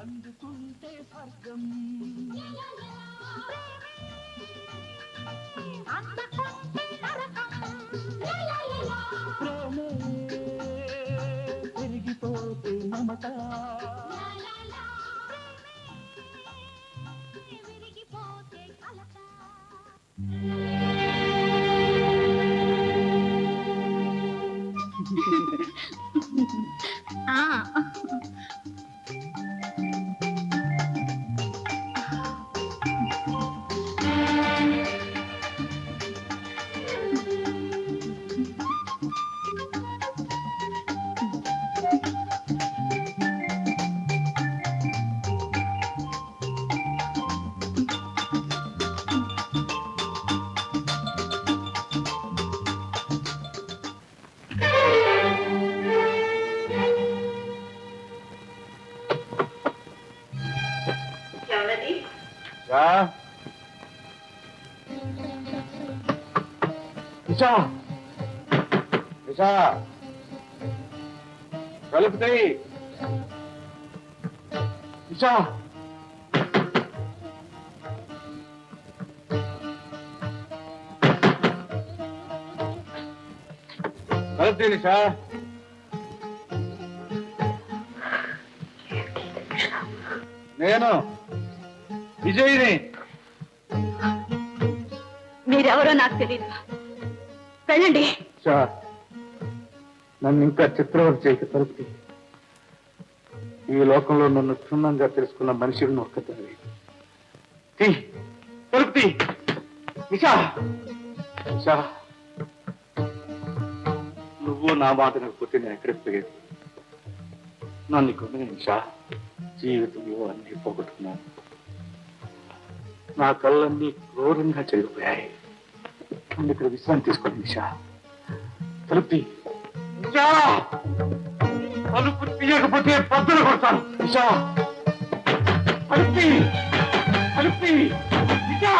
అందుకుంటే స్వర్గం ప్రేమే పెరిగిపోతే మమత విరిగిపోతే కలత కలుపుతాయి నిషా కలుపుతాయి నిషా నేను విజయ్ని మీరెవరో నాకు తెలియదు వెళ్ళండి నన్ను ఇంకా చిత్రవత చేయక తలుపుతి ఈ లోకంలో నన్ను క్షుణ్ణంగా తెలుసుకున్న మనిషిని ఒక్కదాన్ని తలుపుతి నిషా నిషా నువ్వు నా మాట లేకపోతే నేను ఎక్కడికి పోయేది నన్ను కొన్ని నిషా జీవితంలో అన్ని పోగొట్టుకున్నాను నా కళ్ళన్నీ క్రూరంగా చెడిపోయాయి నన్ను ఇక్కడ విశ్రాంతి తీసుకోండి నిషా తలుపుతి నిషా తలుపు తీయకపోతే పద్దలు కొడతాను నిషా తలుపుతి తలుపుతి నిషా నిషా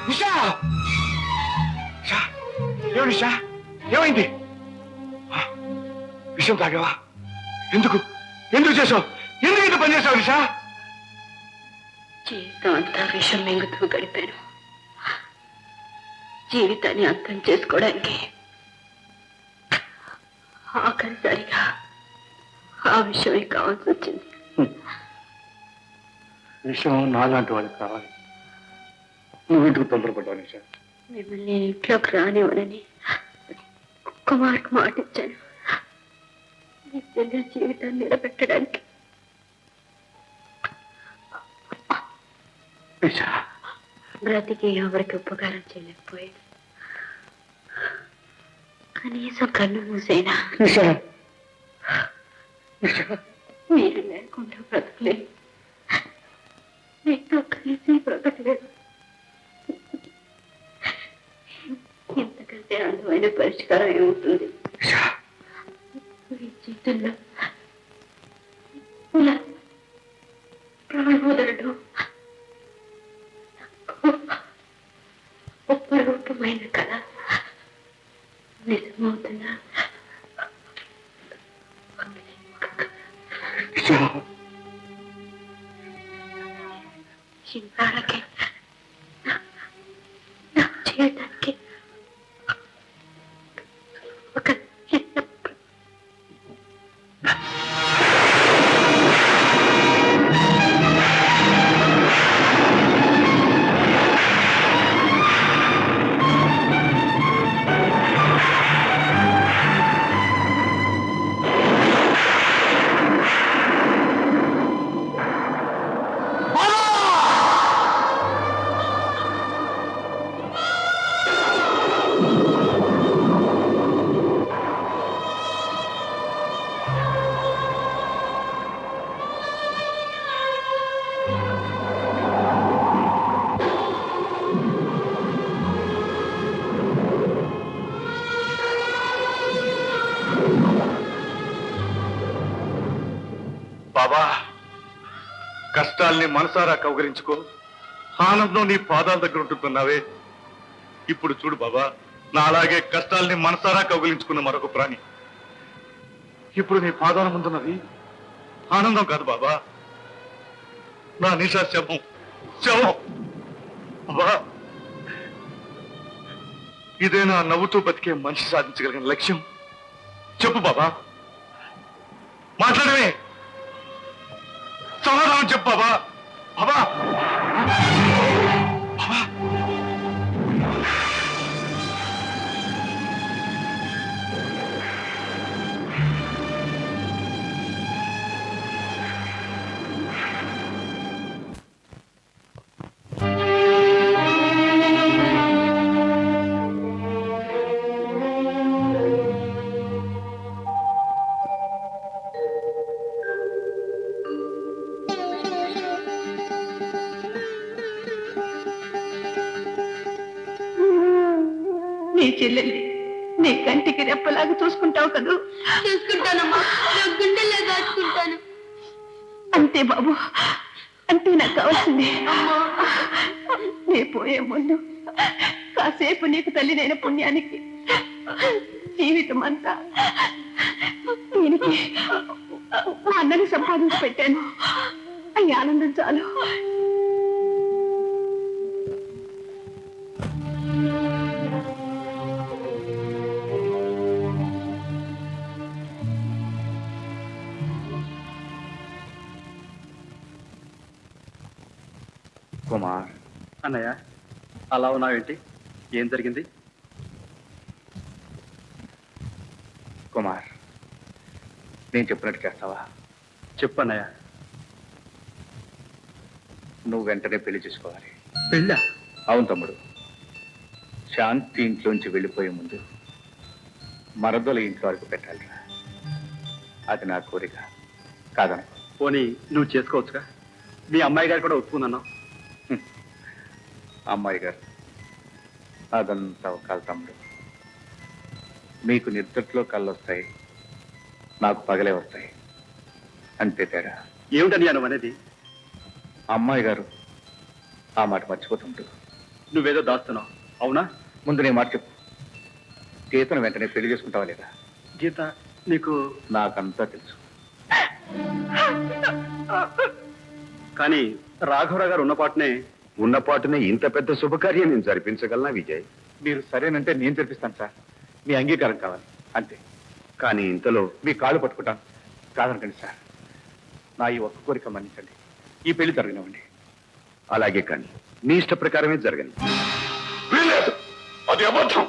నిషా నిషా ఏమైంది విషయం తాగావా ఎందుకు ఎందుకు చేసావు ఎందుకు ఇంత పని చేసావు నిషా జీవితం అంతా విషం మింగుతూ గడిపాను జీవితాన్ని అర్థం చేసుకోవడానికి ఆఖరిసారిగా ఆ విషయమే కావాల్సి వచ్చింది విషయం నాలాంటి వాళ్ళకి కావాలి నువ్వు ఇంటికి తొందరపడ్డావు నిషా మిమ్మల్ని ఇంట్లోకి రానివ్వనని కుమార్కు మాట ఇచ్చాను మీ చెల్లెల జీవితాన్ని నిలబెట్టడానికి బ్రతికి ఎవరికి ఉపకారం చేయలేకపోయాడు కనీసం కన్ను మూసైనా మీరు లేకుండా బ్రతకలేదు మీతో కలిసి బ్రతకలేదు ఇంతకంటే అందమైన పరిష్కారం ఏమవుతుంది మీ జీవితంలో ప్రాణోదరుడు ఉపరూపమైన కళ నిజమవుతుందా చింతాలకి చేయడానికి ఒక చిన్న కష్టాల్ని మనసారా కౌగరించుకో, ఆనందం నీ పాదాల దగ్గర ఉంటున్నావే. ఇప్పుడు చూడు బాబా, నా అలాగే కష్టాల్ని మనసారా కౌగిలించుకున్న మరొక ప్రాణి ఇప్పుడు నీ పాదాల ముందున్నది ఆనందం కాదు బాబా, నా నిషా శవం. శవం బాబా, ఇదే నా నవ్వుతూ బతికే మనిషి సాధించగలిగిన లక్ష్యం. చెప్పు బాబా, మాట్లాడవే, సమాధానం చెప్పు బాబా. బాబా బాబా, నీ చెల్లెల్ని నీ కంటికి రెప్పలాగా చూసుకుంటావు కదూ? చూసుకుంటానమ్మా, నా గుండెల్లో దాచుకుంటాను. అంతే బాబు, అంతే నాకు కావాల్సింది. నీ పోయే ముందు కాసేపు నీకు తల్లినైన పుణ్యానికి జీవితం అంతా దీనికి మా అన్నని సంపాదించి పెట్టాను. అయ్యి ఆనందం చాలు. కుమార్. అన్నయ్య, అలా ఉన్నావేంటి? ఏం జరిగింది? కుమార్, నేను చెప్పినట్టు చేస్తావా? చెప్పన్నయ్య. నువ్వు వెంటనే పెళ్లి చేసుకోవాలి. పెళ్ళా? అవును తమ్ముడు. శాంతి ఇంట్లోంచి వెళ్ళిపోయే ముందు మరదల ఇంట్లో వరకు పెట్టాలి. అది నా కోరిక. కాదను. పోనీ నువ్వు చేసుకోవచ్చుగా? మీ అమ్మాయి గారు కూడా ఒప్పుకున్నాను. అమ్మాయి గారు అదంతా ఒక తమ్ముడు. మీకు నిద్రలో కళ్ళు వస్తాయి, నాకు పగలే వస్తాయి, అంతే తేడా. ఏమిటని అను అనేది? అమ్మాయి గారు ఆ మాట మర్చిపోతుంటు. నువ్వేదో దాస్తున్నావు, అవునా? ముందు నీ మాట చెప్పు. గీతను వెంటనే పెళ్లి చేసుకుంటావా లేదా? గీత నీకు? నాకంతా తెలుసు. కానీ రాఘవరావు గారు ఉన్నపాటునే ఇంత పెద్ద శుభకార్యం నేను జరిపించగలనా విజయ్? మీరు సరేనంటే నేను జరిపిస్తాను సార్. మీ అంగీకారం కావాలి అంతే. కానీ ఇంతలో మీ కాళ్ళు పట్టుకుంటాను. కాదనకండి సార్, నా ఈ ఒక్క కోరిక మన్నించండి. ఈ పెళ్లి జరగనివ్వండి. అలాగే, కానీ మీ ఇష్ట ప్రకారమే జరగని. వీలేదు, అది అబద్ధం.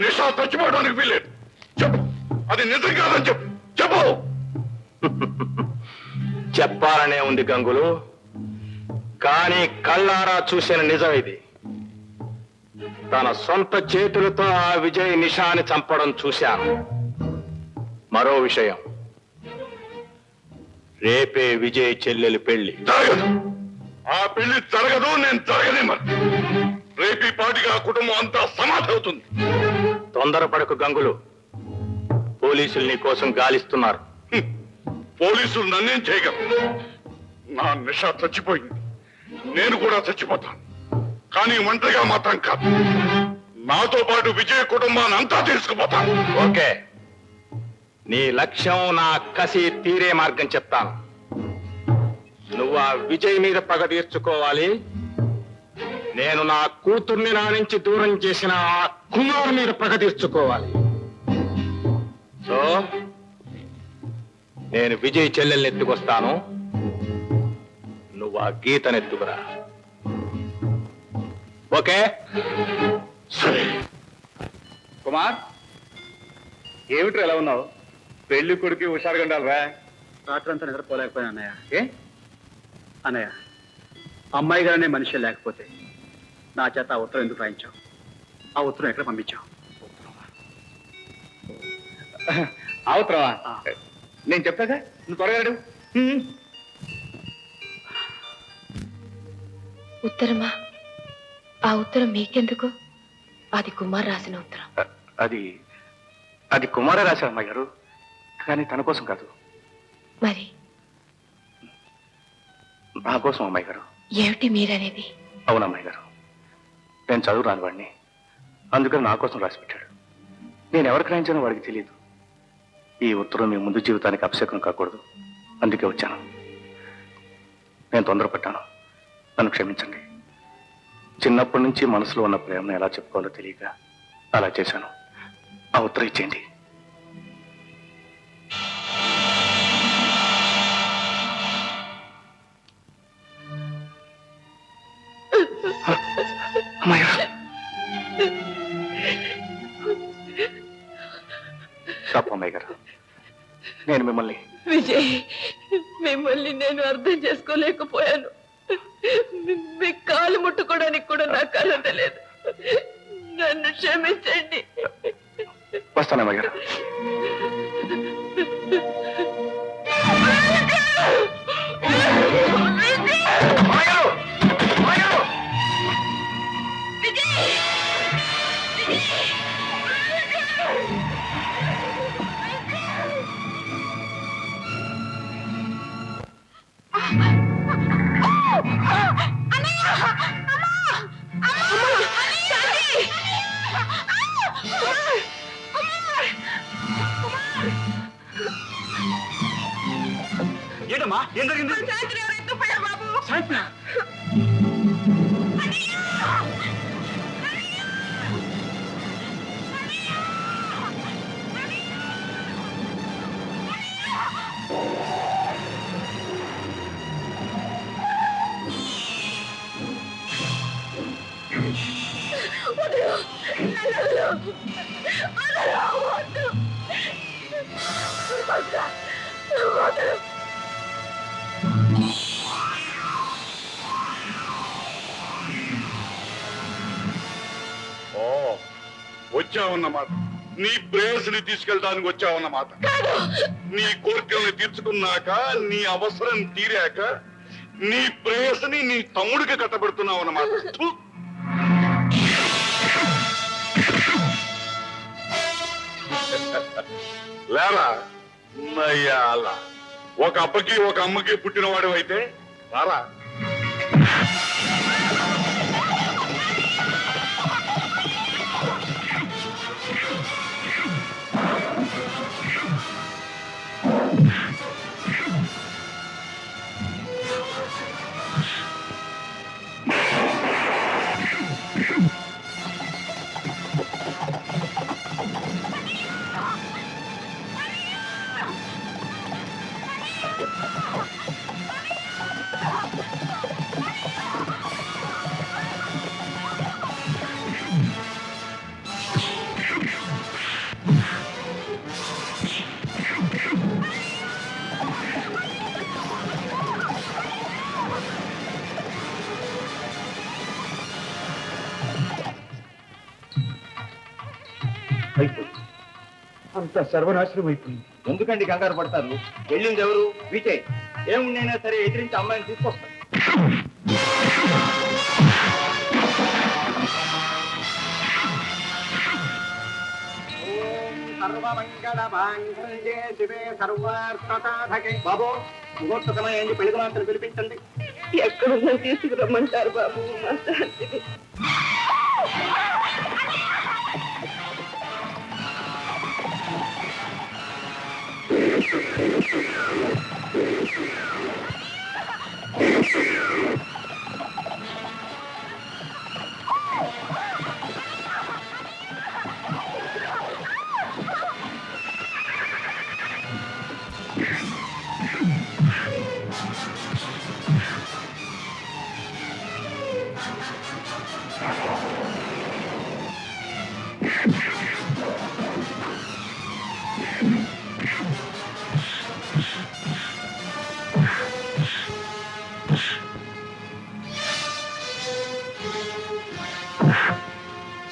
నిషా చచ్చిపోవడానికి వీలేదు. చెప్పు, అది నిజం కాదని చెప్పు. చెప్పు. చెప్పాలనే ఉంది గంగులు, కానీ కళ్ళారా చూసిన నిజం ఇది. తన సొంత చేతులతో ఆ విజయ్ నిషాని చంపడం చూశాను. మరో విషయం, రేపే విజయ్ చెల్లెలి పెళ్లి. జరగదు. ఆ పెళ్లి జరగదు, నేను జరగనివ్వను. రేపు ఈ పాటిగా ఆ కుటుంబం అంతా సమాధి అవుతుంది. తొందరపడకు గంగులు, పోలీసులు నీ కోసం గాలిస్తున్నారు. పోలీసులు నన్నేం చేయగలరు? నా నిషా చచ్చిపోయింది, నేను కూడా చచ్చిపోతాను. కానీ ఒంటరిగా మాత్రం కాదు, నాతో పాటు విజయ కుటుంబాన్ని అంతా తీసుకుపోతాను. ఓకే, నీ లక్ష్యం నా కసి తీరే మార్గం చెప్తాను. నువ్వు ఆ విజయ్ మీద పగ తీర్చుకోవాలి. నేను నా కూతుర్ని నా నుంచి దూరం చేసిన ఆ కుమార్ మీద పగ తీర్చుకోవాలి. సో నేను విజయ్ చెల్లెల్ని ఎత్తుకొస్తాను, నువ్వు ఆ గీతను ఎత్తుకురా. ఓకే? సరే. కుమార్, ఏమిట్రా ఎలా ఉన్నావు? పెళ్లి కొడుకు హుషారుగా ఉండాలిరా. రాత్రంతా నిద్రపోలేకపోయాను అన్నయ్య. ఏ అన్నయ్య, అమ్మాయి గారనే మనిషి లేకపోతే నా చేత ఆ ఉత్తరం ఎందుకు రాయించావు? ఆ ఉత్తరం ఎక్కడ పంపించావు? ఆ ఉత్తరమా? నేను చెప్తాగా, నువ్వు త్వరగా అడుగు. ఉత్తరమా? ఆ ఉత్తరం మీకెందుకు? అది కుమార్ రాసిన ఉత్తరం. అది కుమారే రాశారు అమ్మాయి గారు, కానీ తన కోసం కాదు. మరి నా కోసం అమ్మాయి గారు. ఏమిటి మీరనేది? అవును అమ్మాయి గారు, నేను చదువు రాని వాడిని, అందుకని నా కోసం రాసి పెట్టాడు. నేను ఎవరికి రాయించానో వాడికి తెలియదు. ఈ ఉత్తరం మీ ముందు జీవితానికి అపశకనం కాకూడదు, అందుకే వచ్చాను. నేను తొందరపడ్డాను, నన్ను క్షమించండి. చిన్నప్పటి నుంచి మనసులో ఉన్న ప్రేమను ఎలా చెప్పుకోవాలో తెలియక అలా చేశాను. ఆ ఉత్తరం ఇచ్చేయండి. అమ్మాయి గారు, తప్పు అమ్మాయి గారు, నేను మిమ్మల్ని విజయ్, మిమ్మల్ని నేను అర్థం చేసుకోలేకపోయాను. మీ కాలు ముట్టుకోవడానికి కూడా నాకు అర్హత లేదు. నన్ను క్షమించండి. వస్తాను అమ్మాయి గారు. ఏంటమ్మా, ఏం జరిగింది? సాయంత్రం వచ్చావన్నమాట. నీ ప్రేయస్ని తీసుకెళ్ళడానికి వచ్చావన్నమాట. నీ కోరికల్ని తీర్చుకున్నాక, నీ అవసరం తీరాక, నీ ప్రేయస్ని నీ తమ్ముడికి కట్టబెడుతున్నావు అన్నమాట. లేరా నయ్యాల, ఒక అబ్బకి ఒక అమ్మకి పుట్టినవాడు అయితే రారా. అంత సర్వనాశనం అయిపోయింది. ఎందుకండి కంగారు పడతారు? వెళ్ళింది ఎవరు? విజయ్. ఏముండైనా సరే ఎదిరించి అమ్మాయిని తీసుకొస్తాను. బాబు, ముహూర్త సమయం ఏంటి? పెళ్లి కుమార్తెను పిలిపించండి. ఎక్కడున్నా తీసుకురమ్మంటారు బాబు, మా శాంతిని.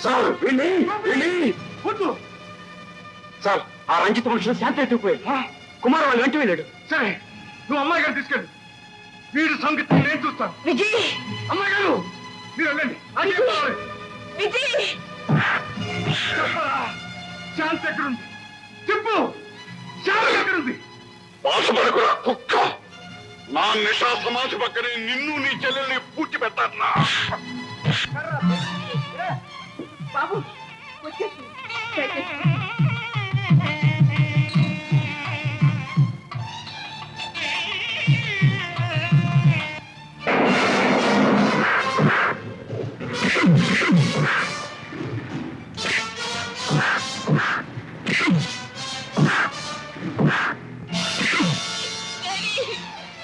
సార్ సార్, ఆ రంజిత మనుషులు శాంతి ఎత్తుకుపోయాడు. కుమార్ వాళ్ళు వెంట వెళ్ళాడు. సరే, నువ్వు అమ్మాయి గారు తీసుకెళ్ళు. వీడి సంగతి నేను చూస్తాను. విజయ్, అమ్మాయి గారు మీరు వెళ్ళండి. విజయ్, చెప్పరా, శాంతి ఎక్కడుంది? చెప్పు, శాంతి ఎక్కడుంది? బాధపడకురా కుక్క. నా నిషా సమాధి పక్కనే నిన్ను నీ చెల్లెల్ని పూడ్చి పెట్టాలనా? బాబు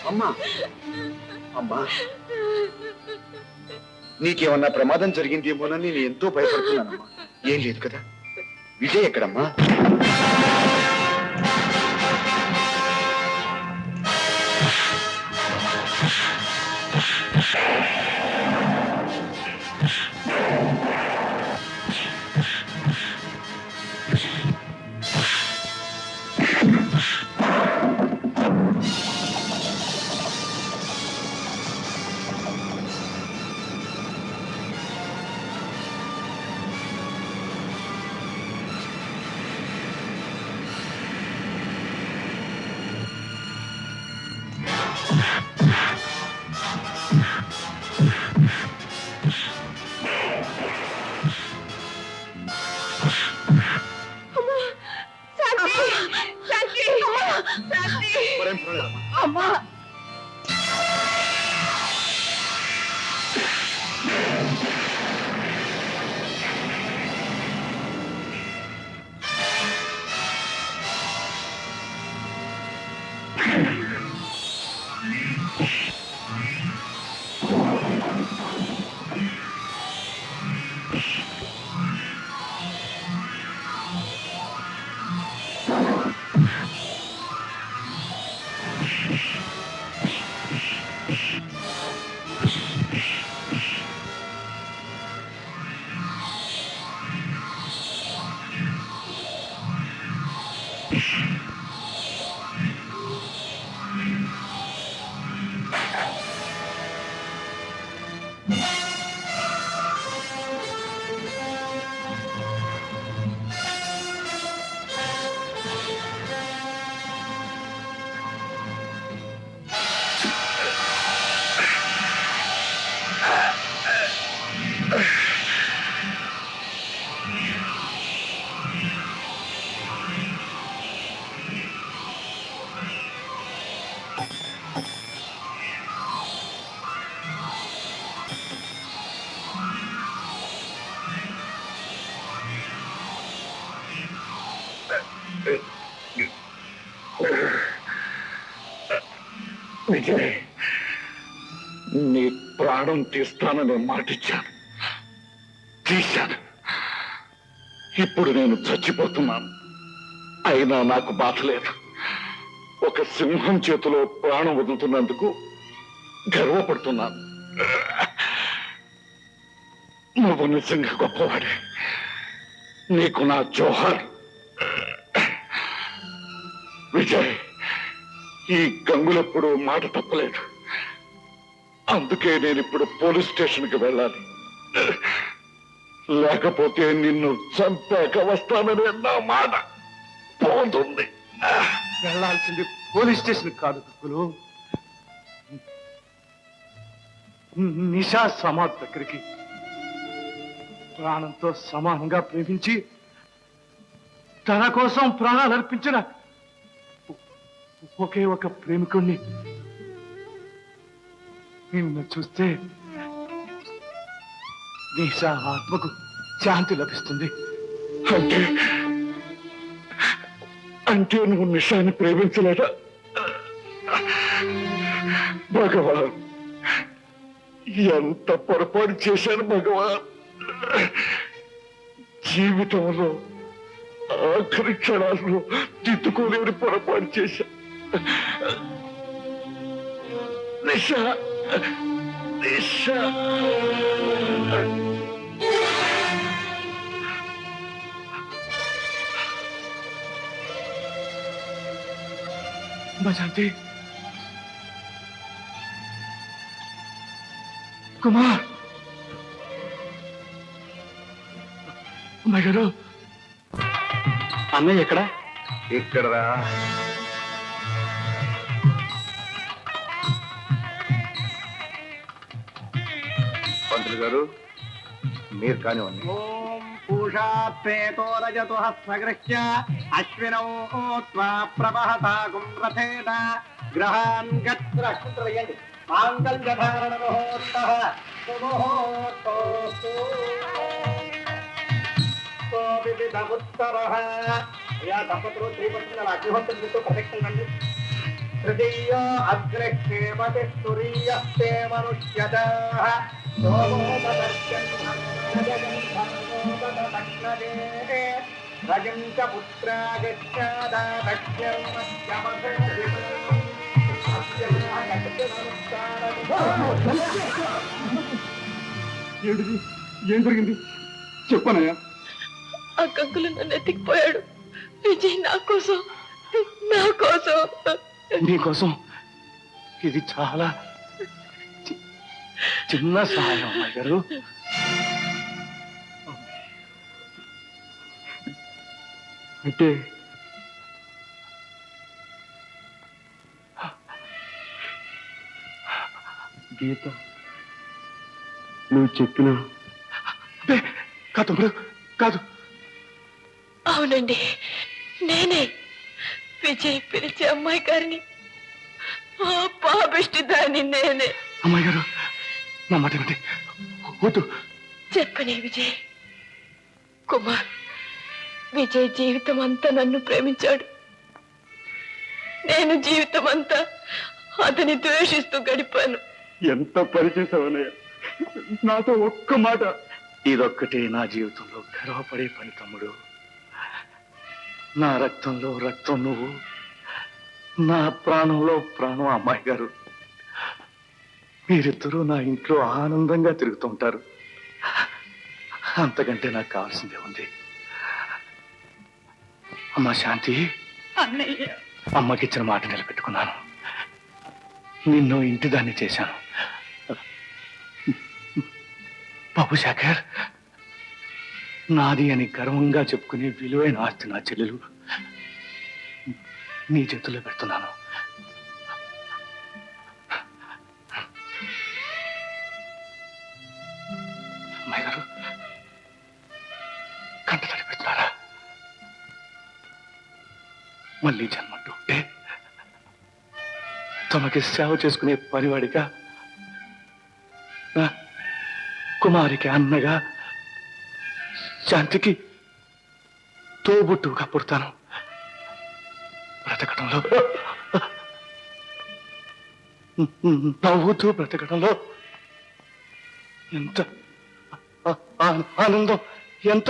అమ్మా అమ్మా, నీకేమన్నా ప్రమాదం జరిగిందేమోనని నేను ఎంతో భయపడుతున్నానమ్మా. ఏం లేదు కదా? విజయ్ ఎక్కడమ్మా? మరేం పర్వాలేదమ్మా. అమ్మా విజయ్, నీ ప్రాణం తీస్తానని మాటిచ్చాను, తీశాను. ఇప్పుడు నేను చచ్చిపోతున్నాను. అయినా నాకు బాధ లేదు. ఒక సింహం చేతిలో ప్రాణం వదులుతున్నందుకు గర్వపడుతున్నాను. నువ్వు నిజంగా గొప్పవాడే. నీకు నా జోహార్. విజయ్, ఈ గంగులెప్పుడు మాట తప్పలేదు. అందుకే నేను ఇప్పుడు పోలీస్ స్టేషన్కి వెళ్ళాలి. లేకపోతే నిన్ను చంపాక వస్తానని నా మాట పోతుంది. వెళ్ళాల్సింది పోలీస్ స్టేషన్ కాదు కుక్కులు, నిషా సమాధి దగ్గరికి. ప్రాణంతో సమానంగా ప్రేమించి తన కోసం ప్రాణాలు అర్పించిన ఒకే ఒక ప్రేమికుణ్ణి నిన్ను చూస్తే నిషా ఆత్మకు శాంతి లభిస్తుంది. అంటే అంటే నువ్వు నిషాన్ని ప్రేమించలేదా? భగవాన్, ఎంత పొరపాటు చేశాను భగవాన్. జీవితంలో ఆఖరి క్షణాల్లో తిట్టుకోలేని పొరపాటు చేశా. నిషా, నిషా. బజాంతి, కుమార్, అమ్మాయి గారు, అన్నయ్య ఎక్కడ? ఇక్కడరా. పంతులు గారు మీరు కానివ్వండి. ఓం పూషా ప్రేతో రజతు హస్తగృహ్య అశ్వినౌ త్వా ప్రభహతాగుం రథేన గ్రహాన్ గత్రయండి మాంగళ్యధారణ ముహూర్తః సుముహూర్తోస్తు వివిధముత్తరః అయ్యా దంపతులు శ్రీపత్రుల అగ్నిహోత్రం చేస్తూ ప్రదక్షిణండి. తృతీయ అగ్రక్షేమతి తురీయస్తే మనుష్యతః రజంచ ఏంటిది? ఏం జరిగింది చెప్పనయ్యా. ఆ కంకులు నన్ను ఎత్తికిపోయాడు. విజయ్ నా కోసం నీకోసం ఇది చాలా చిన్న సహాయం అమ్మాయి గారు. అంటే గీత నువ్వు చెప్పిన కాదు తమ్ముడు కాదు. అవునండి, నేనే విజయ్ పిలిచే అమ్మాయి గారిని, ఆ పాపిష్టి దాన్ని నేనే. అమ్మాయి గారు నా మాట ఏమిటి? వద్దు. చెప్పనే విజయ్. కుమార్, విజయ్ జీవితం అంతా నన్ను ప్రేమించాడు. నేను జీవితం అంతా అతని ద్వేషిస్తూ గడిపాను. ఎంత పరిచేసావనయ్య, నాతో ఒక్క మాట. ఇదొక్కటే నా జీవితంలో గర్వపడే పని తమ్ముడు. నా రక్తంలో రక్తం నువ్వు, నా ప్రాణంలో ప్రాణం అమ్మాయి గారు. మీరిద్దరూ నా ఇంట్లో ఆనందంగా తిరుగుతూ ఉంటారు. అంతకంటే నాకు కావాల్సిందే ఉంది. అమ్మా శాంతి, అమ్మకిచ్చిన మాట నిలబెట్టుకున్నాను. నిన్ను ఇంటిదాన్ని చేశాను. బాబు శేఖర్, నాది అని గర్వంగా చెప్పుకునే విలువైన ఆస్తి నా చెల్లెలు నీ చేతుల్లో పెడుతున్నాను. అమ్మాయి గారు కంట తడి పెడుతున్నారా? మళ్ళీ జన్మంటూ ఉంటే తమకి సేవ చేసుకునే పనివాడిగా, కుమారికి అన్నగా, శాంతికి తోబుట్టుగా పుడతాను. బ్రతకడంలో నవ్వుతూ బ్రతకడంలో ఎంత ఆనందం, ఎంత